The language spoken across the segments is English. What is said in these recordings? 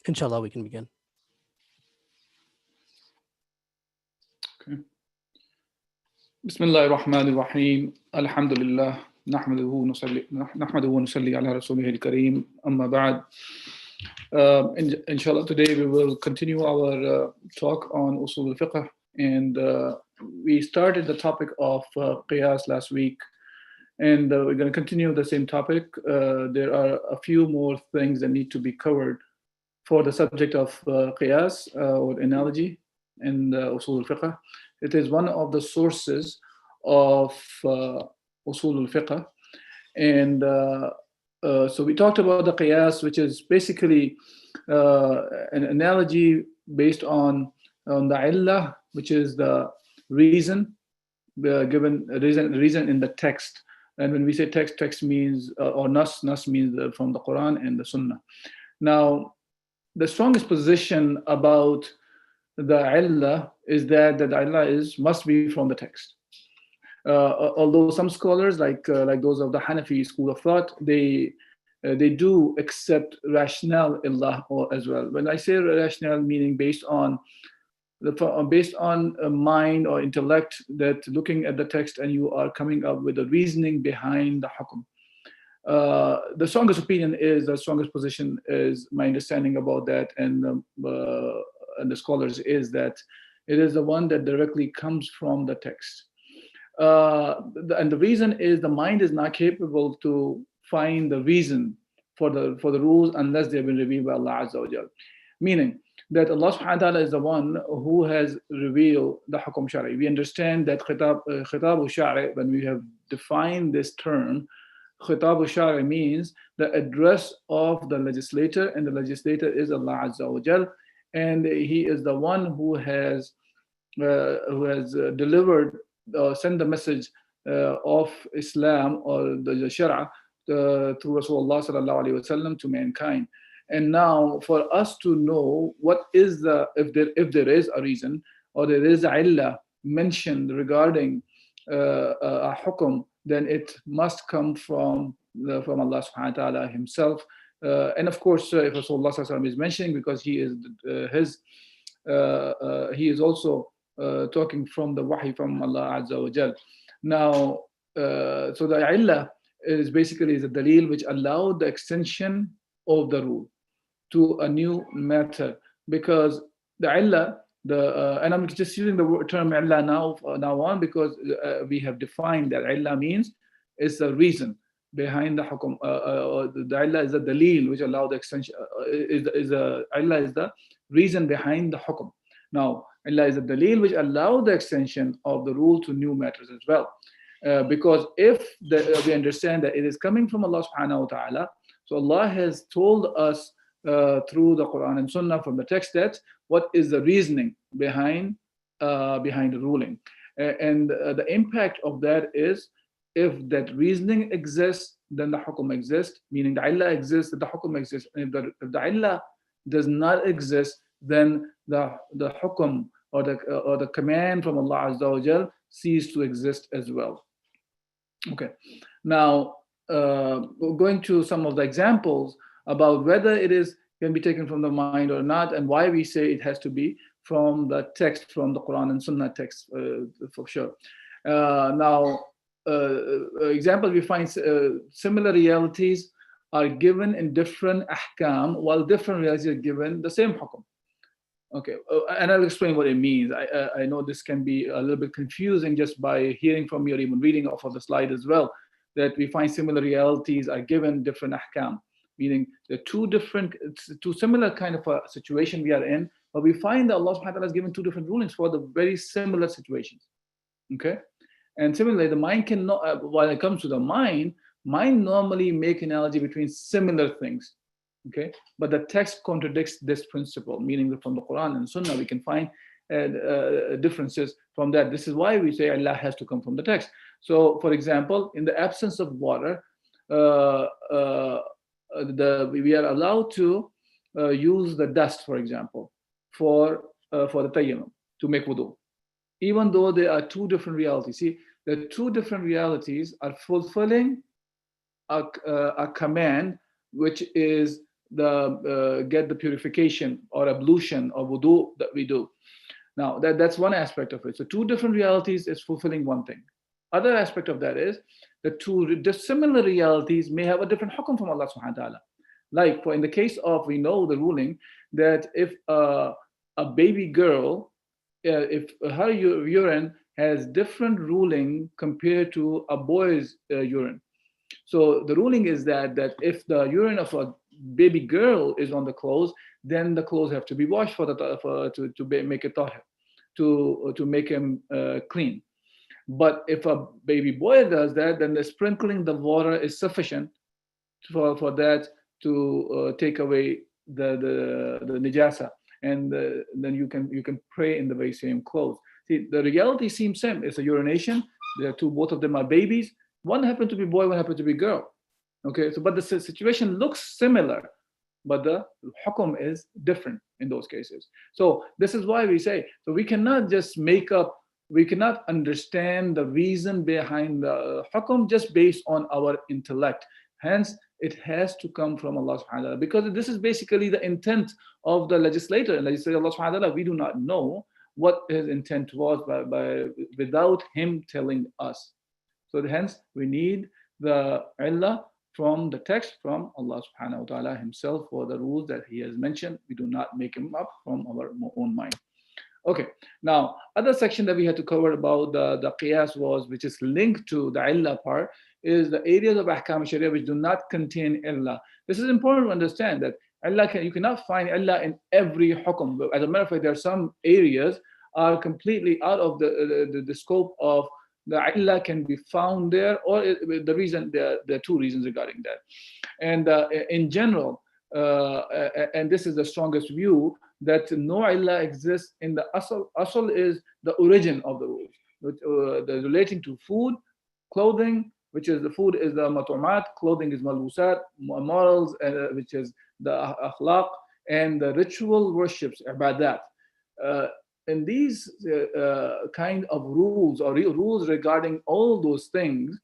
Inshallah, we can begin. Okay. Bismillahir Rahmanir Rahim. Alhamdulillah. Nahmaduhu wa nusalli ala rasulihil kareem. Amma ba'd. Inshallah, today we will continue our talk on Usul al-Fiqh. And we started the topic of Qiyas last week. And we're going to continue the same topic. There are a few more things that need to be covered for the subject of Qiyas or analogy in Usul al-Fiqh. It is one of the sources of Usul al-Fiqh. And so we talked about the Qiyas, which is basically an analogy based on the illah, which is the reason, given reason in the text. And when we say text means, or nas means from the Quran and the Sunnah. Now, the strongest position about the illah is that the illah must be from the text. Although some scholars, like those of the Hanafi school of thought, they do accept rationale illah as well. When I say rationale, meaning based on a mind or intellect, that looking at the text and you are coming up with the reasoning behind the hukum. The strongest opinion is, the strongest position is, my understanding about that and the scholars is that it is the one that directly comes from the text. And the reason is the mind is not capable to find the reason for the rules unless they have been revealed by Allah Azza wa Jal. Meaning that Allah subhanahu wa ta'ala is the one who has revealed the hukum shari. We understand that khitab shari, when we have defined this term, khitab shari means the address of the legislator, and the legislator is Allah Azza wa Jal, and he is the one who has delivered, sent the message of Islam or the Shara through Rasulullah sallallahu alaihi wasallam to mankind. And now, for us to know what is if there is a reason or there is a illah mentioned regarding a hukum, then it must come from Allah subhanahu wa ta'ala himself. And of course, if Rasulullah sallallahu alaihi wasallam is mentioning, because he is also talking from the wahi from Allah Azza wa Jal. Now, so the illah is basically the dalil which allowed the extension of the rule to a new matter, because the illah, and I'm just using the term illah now on because we have defined that illah means is the reason behind the hukum. The illah is the dalil which allow the extension. Illah is the reason behind the hukum. Now, illah is the dalil which allow the extension of the rule to new matters as well. Because if we understand that it is coming from Allah subhanahu wa ta'ala, so Allah has told us through the Quran and Sunnah from the text that what is the reasoning behind the ruling. And the impact of that is, if that reasoning exists, then the hukum exists, meaning the illah exists, the hukum exists. And if the illah does not exist, then the hukum or the command from Allah Azza wa Jal cease to exist as well. Okay. Now, going to some of the examples about whether it can be taken from the mind or not, and why we say it has to be from the text, from the Quran and Sunnah text, for sure. Now, example, we find similar realities are given in different ahkam, while different realities are given the same hukum. Okay, and I'll explain what it means. I know this can be a little bit confusing just by hearing from you or even reading off of the slide as well, that we find similar realities are given different ahkam, meaning the two similar kind of a situation we are in, but we find that Allah subhanahu wa ta'ala has given two different rulings for the very similar situations. Okay, and similarly, the mind cannot, when it comes to the mind normally make analogy between similar things. Okay, but the text contradicts this principle, meaning that from the Quran and Sunnah we can find differences from that. This is why we say Allah has to come from the text. So, for example, in the absence of water, we are allowed to use the dust, for example, for the tayammum, to make wudu, even though there are two different realities. See, the two different realities are fulfilling a command which is get the purification or ablution or wudu that we do. Now that's one aspect of it. So two different realities is fulfilling one thing. Other aspect of that is the two dissimilar realities may have a different hukum from Allah subhanahu wa ta'ala. Like for in the case of, we know the ruling that if a baby girl, if her urine has different ruling compared to a boy's urine. So the ruling is that if the urine of a baby girl is on the clothes, then the clothes have to be washed make it tahir, to make him clean. But if a baby boy does that, then the sprinkling the water is sufficient for that to take away the nijasa, and then you can pray in the very same clothes. See, the reality seems same. It's a urination. There are two, both of them are babies. One happened to be boy, one happened to be girl. Okay, so but the situation looks similar, but the hukum is different in those cases. So this is why we say, so we cannot just we cannot understand the reason behind the hukum just based on our intellect. Hence, it has to come from Allah subhanahu wa ta'ala, because this is basically the intent of the legislator. And legislator Allah subhanahu wa ta'ala, we do not know what his intent was without him telling us. So hence, we need the illah from the text from Allah subhanahu wa ta'ala himself for the rules that he has mentioned. We do not make them up from our own mind. Okay, now other section that we had to cover about the qiyas was, which is linked to the illah part, is the areas of ahkam sharia which do not contain illah. This is important to understand that you cannot find illah in every hukum. As a matter of fact, there are some areas are completely out of the scope of the illah can be found there, or the reason, there are two reasons regarding that. And in general, and this is the strongest view, that no illah exists in the asal. Asal is the origin of the rules, the relating to food, clothing, which is the food is the matumat, clothing is malbusat, morals, which is the akhlaq, and the ritual worships, ibadat. And these kind of rules or rules regarding all those things,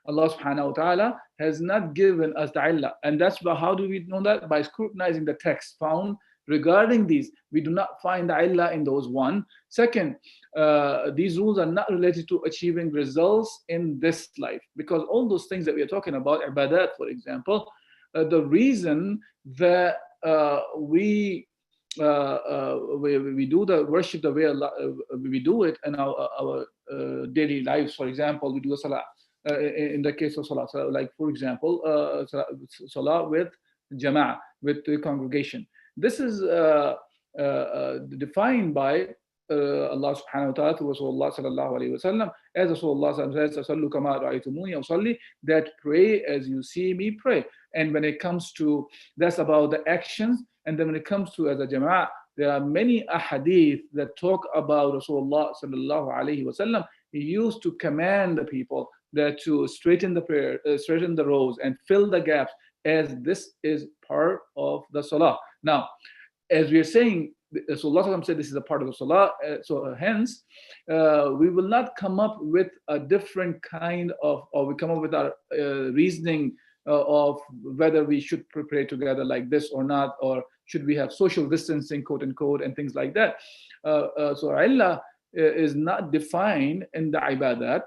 Allah subhanahu wa ta'ala has not given us the illah. And that's how do we know that? By scrutinizing the text found regarding these. We do not find the illah in those. One. Second, these rules are not related to achieving results in this life, because all those things that we are talking about, ibadat, for example, the reason that we do the worship the way Allah, we do it in our daily lives. For example, we do a salah. In the case of salah, like for example, salah with jama'ah, with the congregation. This is defined by Allah subhanahu wa ta'ala through Rasulullah sallallahu alayhi wa sallam, as Rasulullah says, "Sallu kama ra'aytumuni usalli," that pray as you see me pray. And when it comes to, that's about the actions. And then when it comes to as a jama'ah, there are many ahadith that talk about Rasulullah sallallahu alayhi wa sallam. He used to command the people that to straighten the prayer, straighten the rows and fill the gaps, as this is part of the salah. Now, as we are saying, Rasulullah said this is a part of the salah, so hence we will not come up with a different kind of, or we come up with our reasoning of whether we should pray together like this or not, or should we have social distancing, quote unquote, and things like that. So illah is not defined in the ibadat,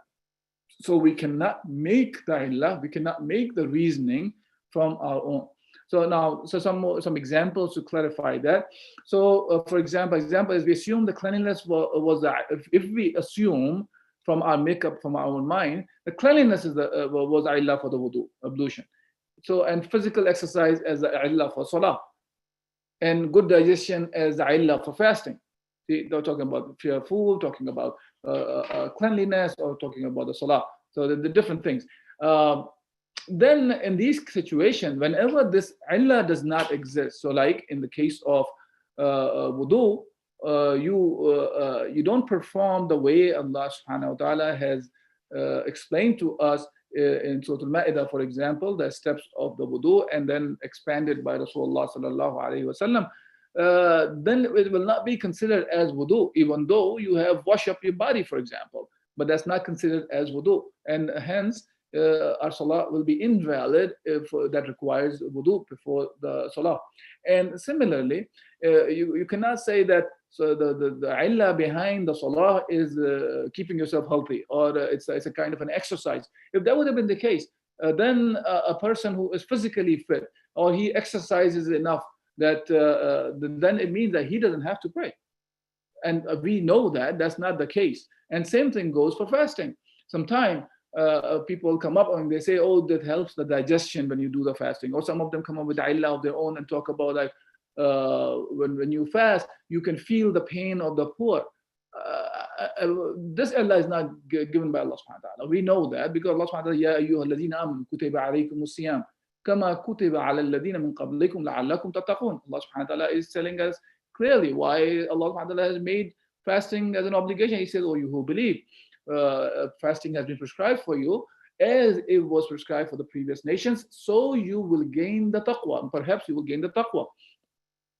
so we cannot make the illah, we cannot make the reasoning from our own. So now, some examples to clarify that. So for example is we assume the cleanliness was that if we assume from our makeup, from our own mind, the cleanliness is was illah for the wudu, ablution. So, and physical exercise as the illah for salah, and good digestion as the illah for fasting. See, they're talking about pure food, talking about cleanliness, or talking about the salah. So the different things. Then in these situations, whenever this illah does not exist, so like in the case of wudu, you don't perform the way Allah subhanahu wa ta'ala has explained to us in Surah Al-Ma'idah, for example, the steps of the wudu, and then expanded by Rasulullah sallallahu alayhi wa sallam, then it will not be considered as wudu, even though you have washed up your body, for example, but that's not considered as wudu. And hence, our salah will be invalid if that requires wudu before the salah. And similarly, you cannot say that so the illah behind the salah is keeping yourself healthy, or it's a kind of an exercise. If that would have been the case, then a person who is physically fit or he exercises enough that then it means that he doesn't have to pray. And we know that that's not the case. And same thing goes for fasting. Sometimes people come up and they say, oh, that helps the digestion when you do the fasting. Or some of them come up with illah of their own and talk about like when you fast, you can feel the pain of the poor. This illah is not given by Allah subhanahu wa ta'ala. We know that because Allah subhanahu wa ta'ala, Ya ayyuha alladhina amanu kutiba alaykum as-siyam kama kutiba ala alladhina min qablikum la'allakum tattaqun. Allah subhanahu wa ta'ala is telling us clearly why Allah subhanahu wa ta'ala has made fasting as an obligation. He says, oh, you who believe, fasting has been prescribed for you as it was prescribed for the previous nations, so you will gain the taqwa, and perhaps you will gain the taqwa.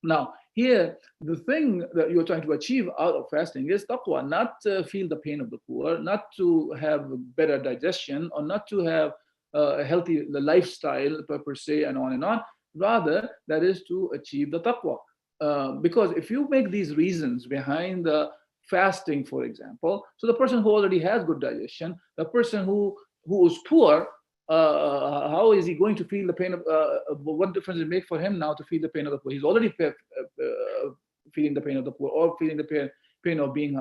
Now, here, the thing that you're trying to achieve out of fasting is taqwa, not to feel the pain of the poor, not to have better digestion, or not to have a healthy lifestyle per se, and on and on. Rather, that is to achieve the taqwa. Because if you make these reasons behind the fasting, for example, so the person who already has good digestion, the person who is poor, how is he going to feel the pain of what difference does it make for him now to feel the pain of the poor? He's already feeling the pain of the poor, or feeling the pain of being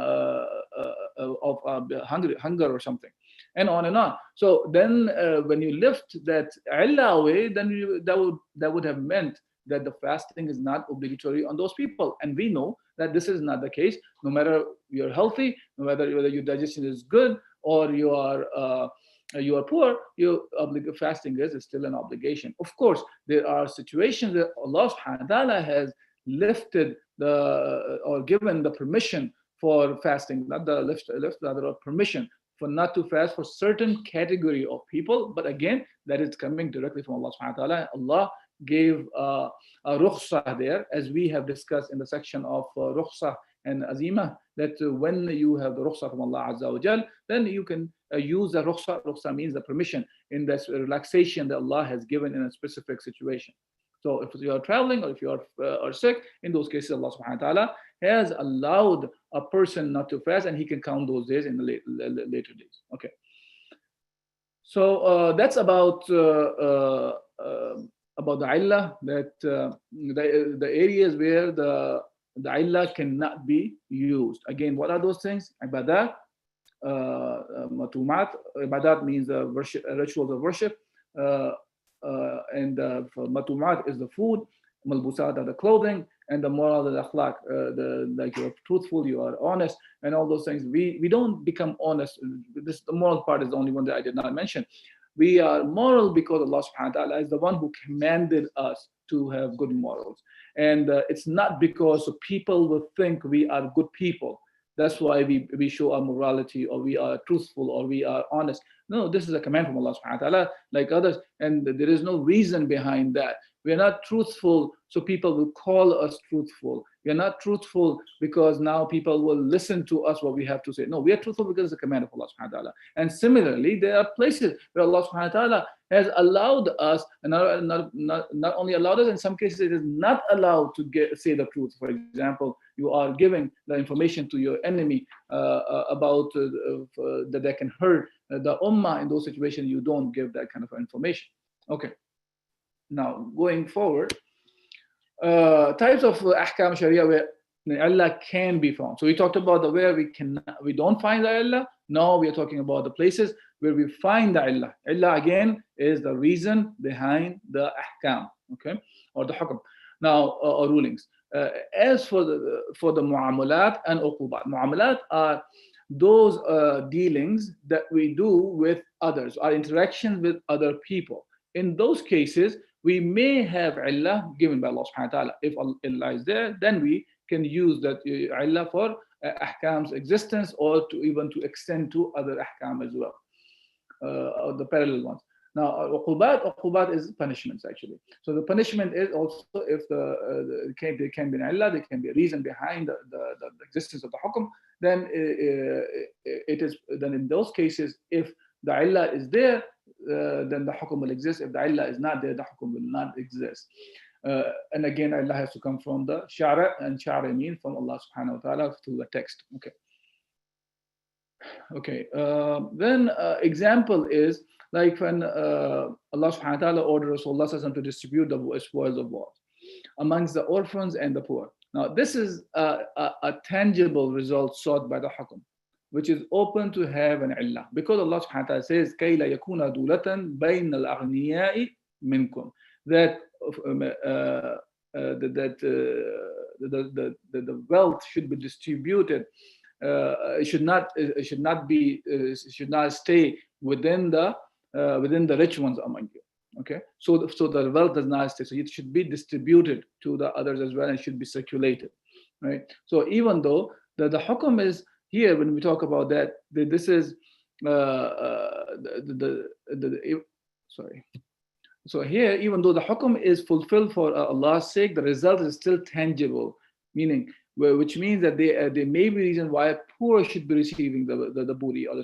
hunger or something, and on and on. So then when you lift that illah away, then that would have meant that the fasting is not obligatory on those people. And we know that this is not the case. No matter you're healthy, no matter whether your digestion is good or you are poor, your fasting is still an obligation. Of course, there are situations that Allah subhanahu wa ta'ala has lifted or given the permission for fasting, not the lift, rather permission for not to fast for certain category of people. But again, that is coming directly from Allah subhanahu wa ta'ala. Allah gave a rukhsah there, as we have discussed in the section of rukhsah and azima, that when you have the rukhsah from Allah Azza wa Jal, then you can use the rukhsah. Rukhsah means the permission in this relaxation that Allah has given in a specific situation. So if you are traveling or if you are sick, in those cases, Allah subhanahu wa ta'ala has allowed a person not to fast, and he can count those days in the later days. Okay. So that's about the illah, that the areas where the illah cannot be used. Again, what are those things? Ibadat, matumat. Ibadat means rituals of worship, and for matumat is the food, malbusat are the clothing, and the moral, the akhlaq, like you're truthful, you are honest, and all those things. We don't become honest. The moral part is the only one that I did not mention. We are moral because Allah subhanahu wa ta'ala is the one who commanded us to have good morals. And it's not because people will think we are good people. That's why we show our morality, or we are truthful, or we are honest. No, this is a command from Allah subhanahu wa ta'ala, like others, and there is no reason behind that. We are not truthful so people will call us truthful. We are not truthful because now people will listen to us what we have to say. No, we are truthful because it's a command of Allah subhanahu wa ta'ala. And similarly, there are places where Allah subhanahu wa ta'ala has allowed us, and not only allowed us, in some cases it is not allowed to say the truth. For example, you are giving the information to your enemy about that they can hurt the ummah. In those situations, you don't give that kind of information. Okay. Now, going forward, types of ahkam sharia where illah can be found. So we talked about the where we don't find the illah. Now we are talking about the places where we find the illah. Illah again is the reason behind the ahkam, okay, or the hukm. Now, or rulings. As for the muamalat and uqubat, muamalat are those dealings that we do with others, our interactions with other people. In those cases, we may have illah given by Allah subhanahu wa ta'ala. If illah is there, then we can use that illah for ahkam's existence, or to even to extend to other ahkam as well, or the parallel ones. Now, uqubat is punishments actually. So the punishment is also, if there can be an illah, there can be a reason behind the existence of the hukm, then it is then in those cases, if the illah is there, then the hukum will exist. If the illah is not there, the hukum will not exist. And again, illah has to come from the shara, and shara means from Allah subhanahu wa ta'ala through the text. Okay. Then example is like when Allah subhanahu wa ta'ala ordered Rasulullah to distribute the spoils of war amongst the orphans and the poor. Now, this is a tangible result sought by the hukum, which is open to have an illah. Because Allah subhanahu wa ta'ala says, كَيْ لَا يَكُونَ دُولَةً بَيْنَ الْأَغْنِيَاءِ مِنْكُمْ, that the wealth should be distributed. It should not stay within the rich ones among you. Okay, so the wealth does not stay. So it should be distributed to the others as well, and should be circulated, right? So even though the hukum is here, when we talk about that, this is sorry. So here, even though the hukum is fulfilled for Allah's sake, the result is still tangible, meaning which means that there may be reason why poor should be receiving the booty or the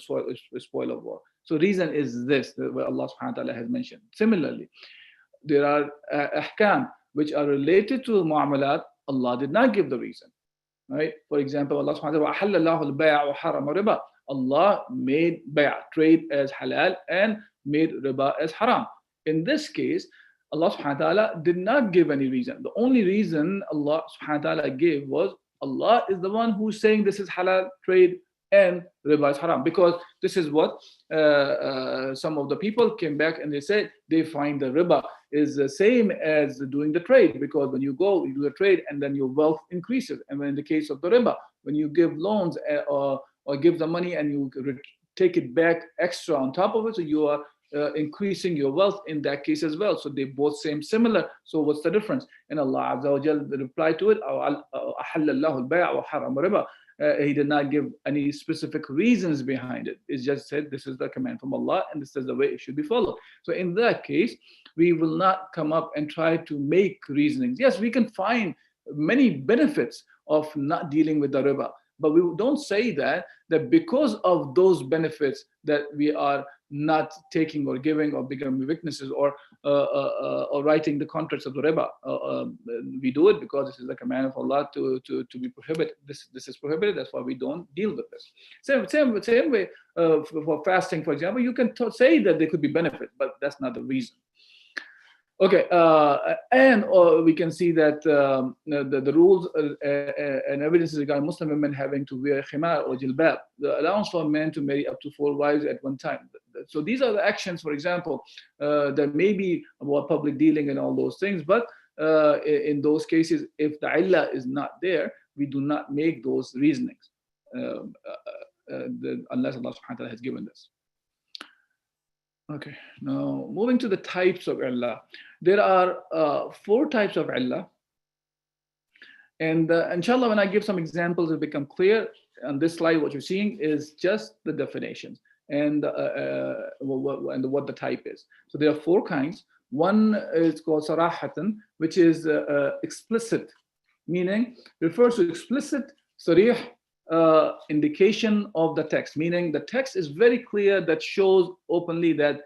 spoil of war. So reason is this, what Allah subhanahu wa ta'ala has mentioned. Similarly, there are ahkam which are related to mu'amalat. Allah did not give the reason, right? For example, Allah subhanahu wa ta'ala, وَأَحَلَّ اللَّهُ الْبَيْعَ وَحَرَّمَ riba. Allah made bay', trade, as halal, and made riba as haram. In this case, Allah subhanahu wa ta'ala did not give any reason. The only reason Allah subhanahu wa ta'ala gave was Allah is the one who's saying this is halal trade and riba is haram. Because this is what some of the people came back and they said they find the riba is the same as doing the trade, because when you go, you do the trade and then your wealth increases. And when in the case of the riba, when you give loans or give the money and you take it back extra on top of it, so you are increasing your wealth in that case as well. So they both seem similar. So what's the difference? And Allah Azza wa Jal replied to it, أَحَلَّ اللَّهُ الْبَيْعَ وَحَرَّمَ riba. He did not give any specific reasons behind it. It just said this is the command from Allah and this is the way it should be followed. So in that case, we will not come up and try to make reasonings. Yes, we can find many benefits of not dealing with the riba, but we don't say that because of those benefits that we are not taking or giving or becoming witnesses or writing the contracts of the riba. We do it because this is the command of Allah to be prohibited. This is prohibited. That's why we don't deal with this. Same way for fasting, for example, you can say that there could be benefit, but that's not the reason. Okay, and we can see that the rules and evidences regarding Muslim women having to wear khimar or jilbab, the allowance for men to marry up to 4 wives at one time. So these are the actions, for example, that may be about public dealing and all those things, but in those cases, if the illah is not there, we do not make those reasonings unless Allah subhanahu wa ta'ala has given this. Okay, now moving to the types of illah. There are 4 types of illah. And inshallah, when I give some examples, it'll become clear. On this slide, what you're seeing is just the definitions and what the type is. So there are 4 kinds. One is called sarahatan, which is explicit, meaning refers to explicit, sarih, indication of the text, meaning the text is very clear that shows openly that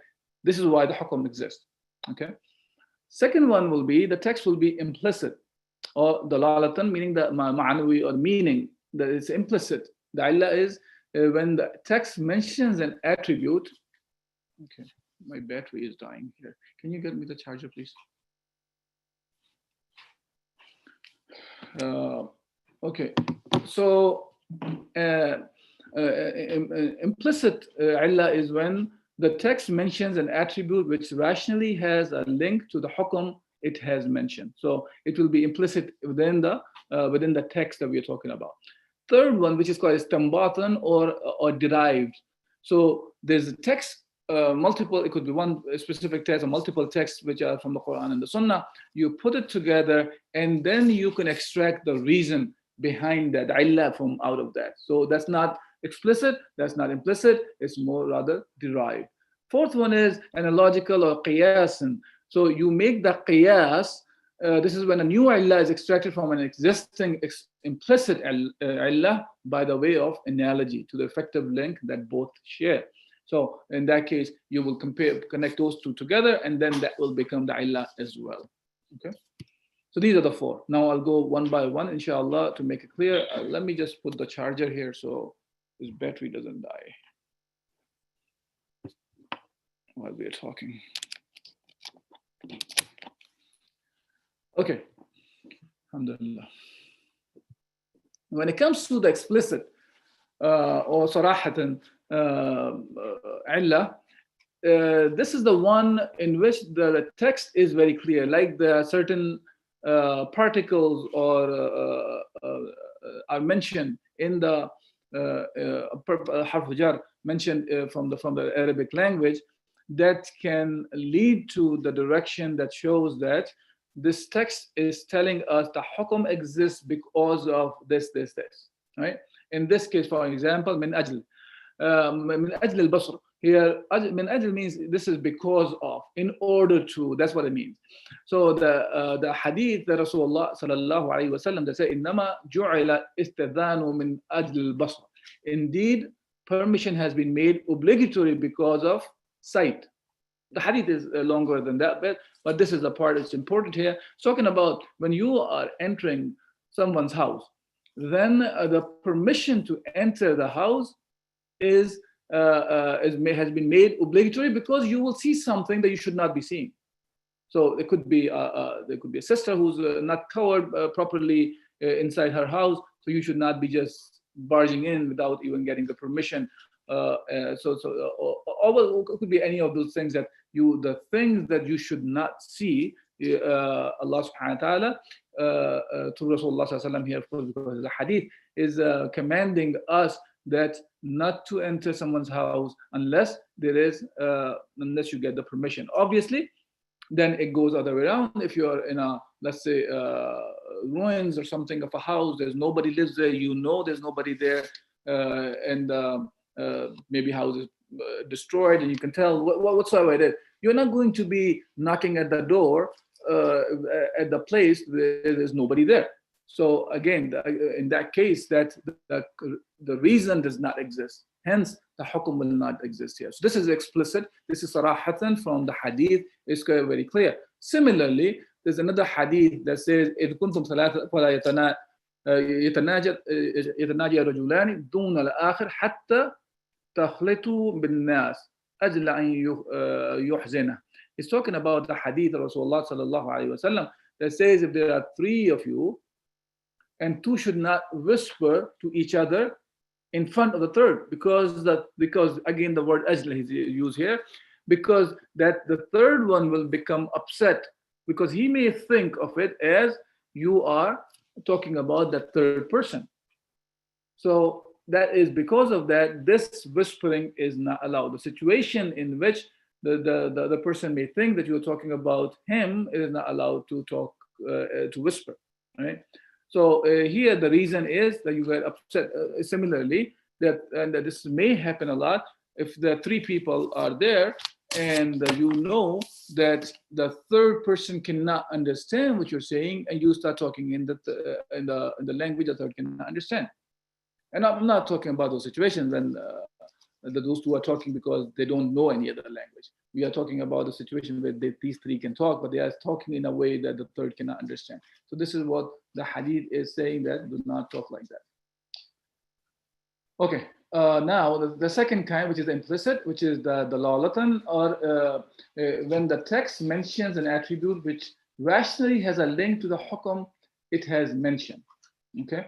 this is why the hukum exists. Okay. Second one will be the text will be implicit, or dalalatan, meaning the ma'anawi or meaning that is implicit. The illah is when the text mentions an attribute. Okay, my battery is dying here. Can you get me the charger, please? Okay, so implicit illah is when the text mentions an attribute which rationally has a link to the hukum it has mentioned. So it will be implicit within the text that we are talking about. Third one, which is called istanbatan or derived. So there's a text, multiple, it could be one specific text or multiple texts which are from the Quran and the Sunnah. You put it together and then you can extract the reason behind that illah from out of that. So that's not explicit, that's not implicit, it's more rather derived. Fourth one is analogical or qiyas. So you make the qiyas. This is when a new illah is extracted from an existing implicit illah by the way of analogy to the effective link that both share. So in that case, you will connect those two together, and then that will become the illah as well. Okay. So these are the four. Now I'll go one by one, inshallah, to make it clear. Let me just put the charger here so this battery doesn't die while we are talking. Okay. Alhamdulillah. When it comes to the explicit or sarahatan illah, this is the one in which the text is very clear, like the certain particles or are mentioned in the harf jar mentioned from the Arabic language, that can lead to the direction that shows that this text is telling us the hukum exists because of this, right? In this case, for example, min ajl al-basr. Here, min ajl means this is because of, in order to, that's what it means. So the hadith that Rasulullah sallallahu alayhi wa sallam, they say, innama ju'ila istadhanu min ajl al-basr. Indeed, permission has been made obligatory because of sight. The hadith is longer than that bit, but this is the part that's important here. It's talking about when you are entering someone's house, then the permission to enter the house has been made obligatory because you will see something that you should not be seeing. So it could be there could be a sister who's not covered properly inside her house, so you should not be just barging in without even getting the permission. Or it could be any of those things that the things that you should not see. Allah subhanahu wa ta'ala through Rasulullah sallallahu alaihi wasallam here, of course, because the hadith is commanding us that not to enter someone's house unless unless you get the permission. Obviously, then it goes other way around. If you're in a, let's say, ruins or something of a house, there's nobody lives there, there's nobody there, and maybe house is destroyed, and you can tell whatsoever it is. You're not going to be knocking at the door at the place where there's nobody there. So again, in that case, that the reason does not exist. Hence, the hukum will not exist here. So this is explicit. This is sarahatan from the hadith. It's very clear. Similarly, there's another hadith that says, إِذْ كُنْتُمْ ثَلَاثَةً فَلَا يتناجى رجلان دون الآخر حتى تخلطوا بالناس أجل أن يحزنه. He's talking about the hadith of Rasulullah sallallahu alaihi wasallam that says, if there are three of you and two should not whisper to each other in front of the third, because again the word ajl is used here, because that the third one will become upset because he may think of it as you are talking about the third person. So that is because of that, this whispering is not allowed. The situation in which the person may think that you're talking about him, it is not allowed to talk, to whisper, right? So here the reason is that you get upset. Similarly, that this may happen a lot if the three people are there and you know that the third person cannot understand what you're saying, and you start talking in the language the third cannot understand. And I'm not talking about those situations when those two are talking because they don't know any other language. We are talking about the situation where these three can talk, but they are talking in a way that the third cannot understand. So this is what the hadith is saying, that do not talk like that. Okay, now the second kind, which is implicit, which is the lalatan, or when the text mentions an attribute which rationally has a link to the hukum it has mentioned. Okay,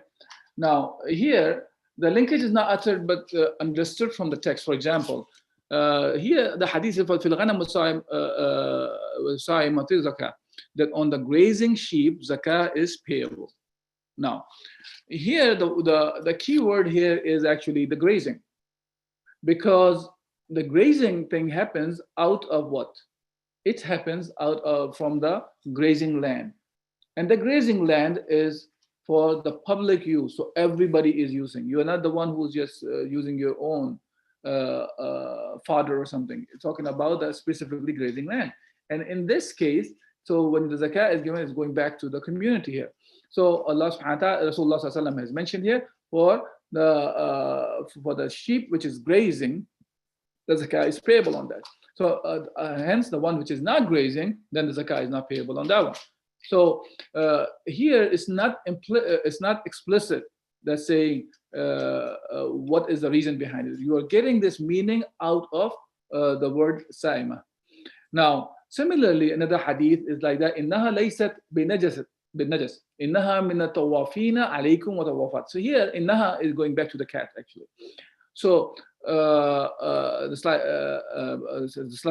now here the linkage is not uttered but understood from the text. For example, here the hadith is that on the grazing sheep zakah is payable. Now here the key word here is actually the grazing, because the grazing thing happens out of what? It happens out of from the grazing land, and the grazing land is for the public use, so everybody is using. You are not the one who's just using your own fodder or something. You're talking about the specifically grazing land, and in this case, so when the zakah is given, it's going back to the community here. So Allah subhanahu wa ta'ala, Rasulullah sallallahu alaihi wasallam has mentioned here for the sheep which is grazing, the zakah is payable on that. So hence the one which is not grazing, then the zakah is not payable on that one. So here it's not explicit that saying what is the reason behind it. You are getting this meaning out of the word saima. Now, similarly, another hadith is like that. إنها ليست بالنجس. إنها من الطوافين عليكم وطوافات. So here, إنها is going back to the cat actually. So the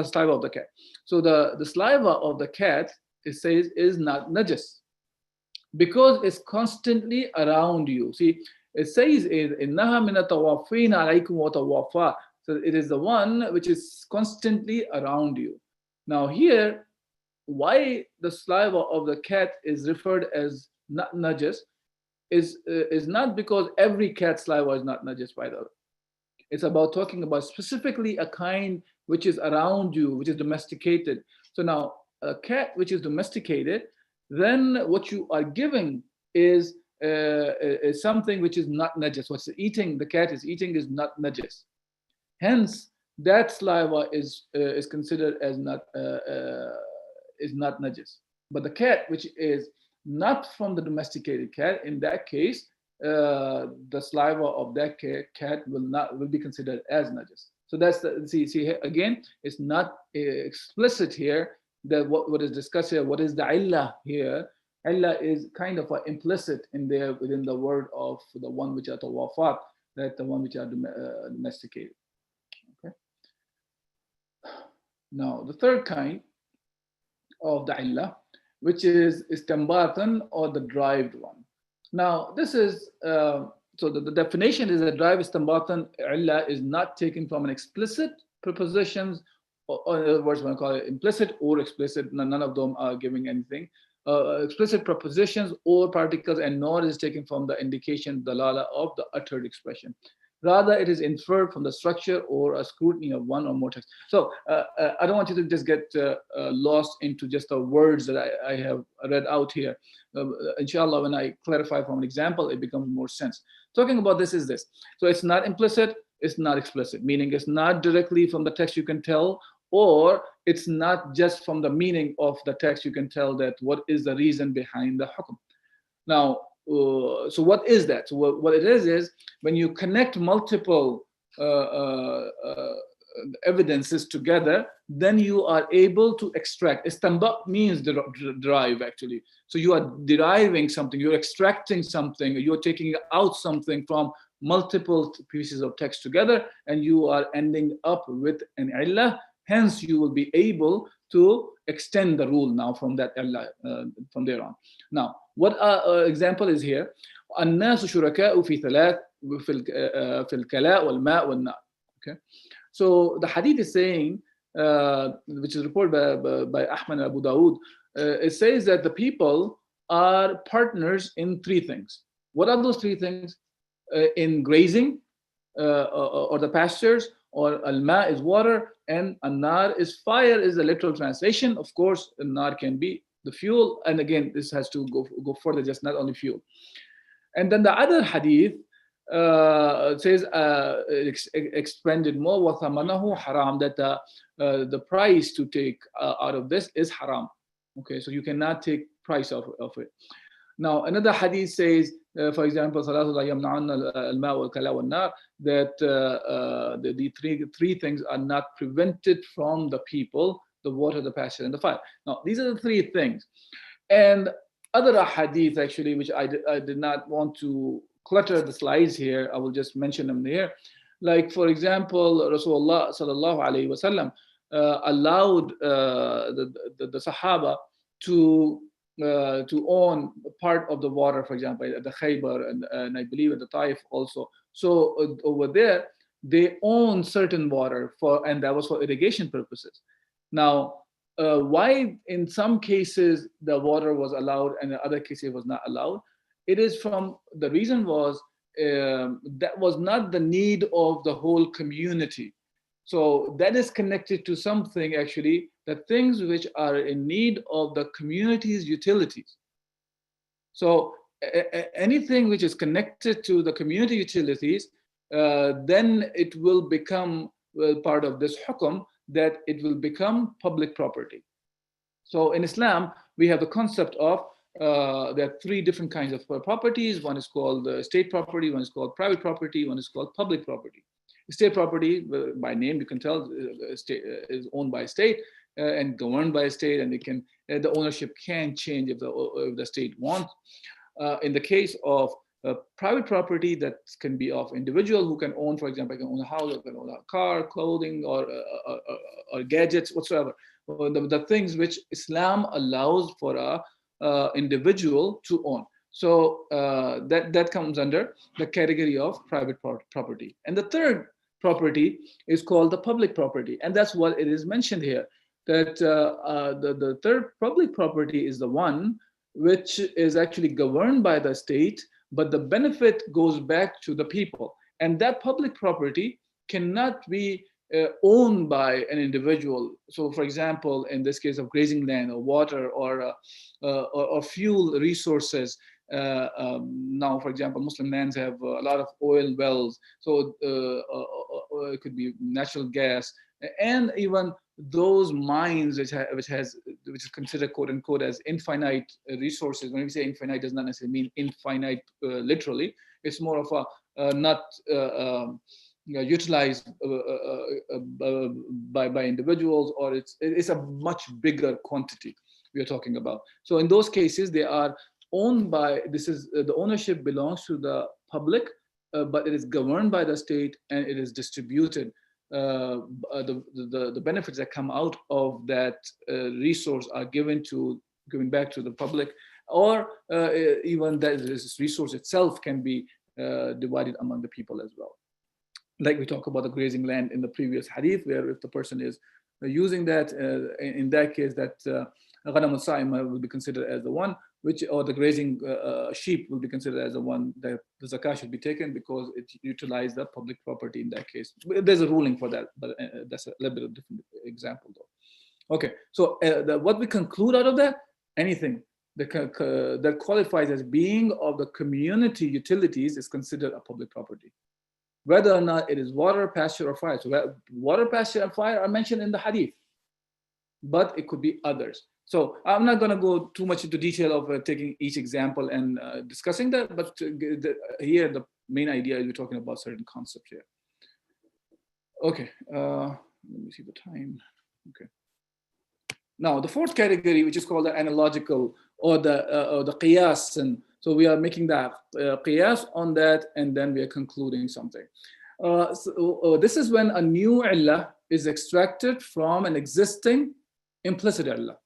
saliva of the cat. So the saliva of the cat, it says, is not najis because it's constantly around you. See, it says is إنها من الطوافين عليكم وطوافات. So it is the one which is constantly around you. Now here, why the saliva of the cat is referred as not najis is not because every cat saliva is not najis, by the way. It's about talking about specifically a kind which is around you, which is domesticated. So now a cat which is domesticated, then what you are giving is something which is not najis. What's eating, the cat is eating is not najis. Hence, that saliva is considered as not najis. But the cat which is not from the domesticated cat, in that case, the saliva of that cat will be considered as najis. So that's the see again. It's not explicit here that what is discussed here. What is the illah here? Illah is kind of implicit in there within the word of the one which are tawafat, that the one which are domesticated. Okay. Now the third kind of the illah, which is istinbatan, or the derived one. Now, this is, so the definition is that derived istinbatan illah is not taken from an explicit prepositions, or in other words, when I call it implicit or explicit, none of them are giving anything. Explicit prepositions or particles, and nor is taken from the indication, dalala, of the uttered expression. Rather, it is inferred from the structure or a scrutiny of one or more texts. So I don't want you to just get lost into just the words that I have read out here. Inshallah, when I clarify from an example, it becomes more sense. Talking about this is this. So it's not implicit, it's not explicit, meaning it's not directly from the text you can tell, or it's not just from the meaning of the text you can tell that what is the reason behind the hukum. Now, so what is that? So what it is when you connect multiple evidences together, then you are able to extract. Istanbat means derive, actually. So you are deriving something, you're extracting something, you're taking out something from multiple pieces of text together, and you are ending up with an illah. Hence, you will be able to extend the rule now from that illah, from there on. Now, what example is here? الناس شركاء في ثلاث في الكلاء والماء والنار. Okay, so the hadith is saying, which is reported by Ahmad and Abu Dawood, it says that the people are partners in three things. What are those three things? In grazing, or the pastures, or al-ma is water, and an-nar is fire, is the literal translation. Of course, an-nar can be the fuel, and again, this has to go further, just not only fuel. And then the other hadith says, expanded more, وَثَمَنَهُ haram, that the price to take out of this is haram. Okay, so you cannot take price of it. Now, another hadith says, for example, that the three things are not prevented from the people: the water, the pasture, and the fire. Now, these are the three things. And other hadith, actually, which I did not want to clutter the slides here, I will just mention them here. Like, for example, Rasulullah sallallahu alaihi wasallam allowed the Sahaba to own part of the water, for example, at the Khaybar, and I believe at the Taif also. So over there, they own certain water and that was for irrigation purposes. Now, why in some cases the water was allowed and in other cases it was not allowed? It is from the reason was that was not the need of the whole community. So that is connected to something, actually, the things which are in need of the community's utilities. So anything which is connected to the community utilities, then it will become part of this hukum that it will become public property. So in Islam, we have the concept of there are three different kinds of properties. One is called state property, one is called private property, one is called public property. State property, by name you can tell, is owned by a state and governed by a state, and the ownership can change if the state wants. In the case of private property, that can be of individual who can own, for example, I can own a house, I can own a car, clothing, or gadgets, whatsoever. The things which Islam allows for a individual to own. So that comes under the category of private property. And the third property is called the public property, and that's what it is mentioned here. That the third public property is the one which is actually governed by the state, but the benefit goes back to the people. And that public property cannot be owned by an individual. So, for example, in this case of grazing land or water or fuel resources. Now, for example, Muslim lands have a lot of oil wells, so it could be natural gas, and even those mines which is considered quote unquote as infinite resources. When we say infinite, does not necessarily mean infinite literally. It's more of a not utilized by individuals, or it's a much bigger quantity we are talking about. So in those cases, they are owned by, the ownership belongs to the public, but it is governed by the state, and it is distributed. The benefits that come out of that resource are given back to the public, or even that this resource itself can be divided among the people as well. Like we talk about the grazing land in the previous hadith, where if the person is using that, in that case, that ghanam al-sa'ima will be considered as the one or the grazing sheep will be considered as the one that the zakah should be taken, because it utilized the public property in that case. There's a ruling for that, but that's a little bit of a different example though. Okay, so what we conclude out of that, anything that qualifies as being of the community utilities is considered a public property, whether or not it is water, pasture, or fire. So water, pasture, and fire are mentioned in the hadith, but it could be others. So I'm not going to go too much into detail of taking each example and discussing that, but here the main idea is we're talking about certain concepts here. Okay, let me see the time. Okay. Now the fourth category, which is called the analogical or the qiyas, and so we are making that qiyas on that, and then we are concluding something. This is when a new illah is extracted from an existing implicit illah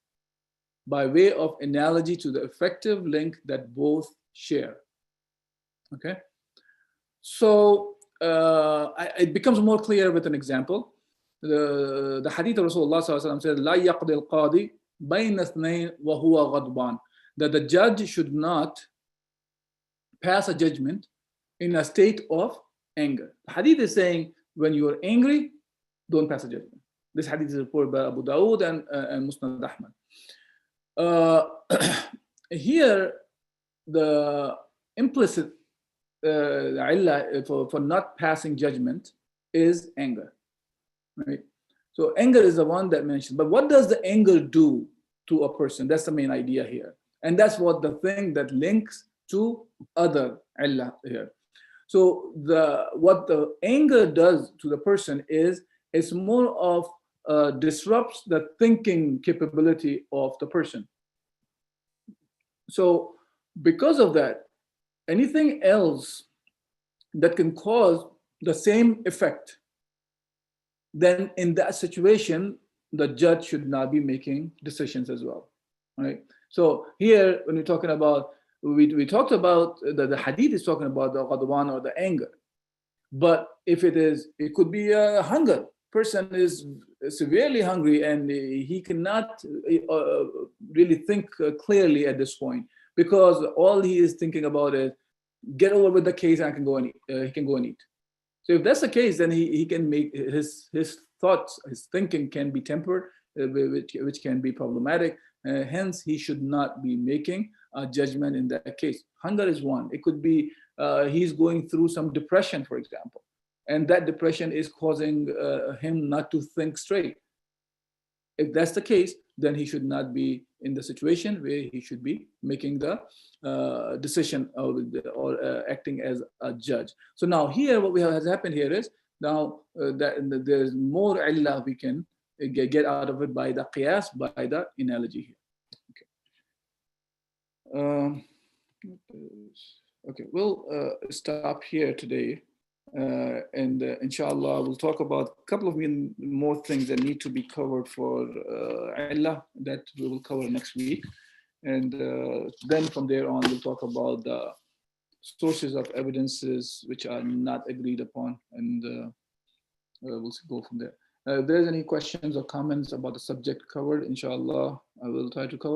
by way of analogy to the effective link that both share. Okay, so it becomes more clear with an example. The hadith of Rasulullah said, "La yaqdi al-qadi bayna ithnayn wa huwa ghadban," that the judge should not pass a judgment in a state of anger. The hadith is saying when you are angry, don't pass a judgment. This hadith is reported by Abu Dawood and Musnad Ahmad. Here, the implicit illah for not passing judgment is anger, right? So anger is the one that mentioned. But what does the anger do to a person? That's the main idea here, and that's what the thing that links to other illah here. So what the anger does to the person is it's more of disrupts the thinking capability of the person. So because of that, anything else that can cause the same effect, then in that situation, the judge should not be making decisions as well, right? So here, when we're talking about, we talked about the hadith is talking about the ghadwan or the anger, but if it could be hunger. Person is severely hungry and he cannot really think clearly at this point, because all he is thinking about is get over with the case and I can go and eat. He can go and eat. So if that's the case, then he can make his thoughts, his thinking can be tempered, which can be problematic. Hence, he should not be making a judgment in that case. Hunger is one. It could be he's going through some depression, for example. and that depression is causing him not to think straight. If that's the case, then he should not be in the situation where he should be making the decision or acting as a judge. So now here, what has happened here is now that there's more illah we can get out of it by the qiyas, by the analogy here. Okay, we'll stop here today. And inshallah, we'll talk about a couple of more things that need to be covered for illah that we will cover next week. And then from there on, we'll talk about the sources of evidences which are not agreed upon, and we'll go from there. If there's any questions or comments about the subject covered, inshallah, I will try to cover.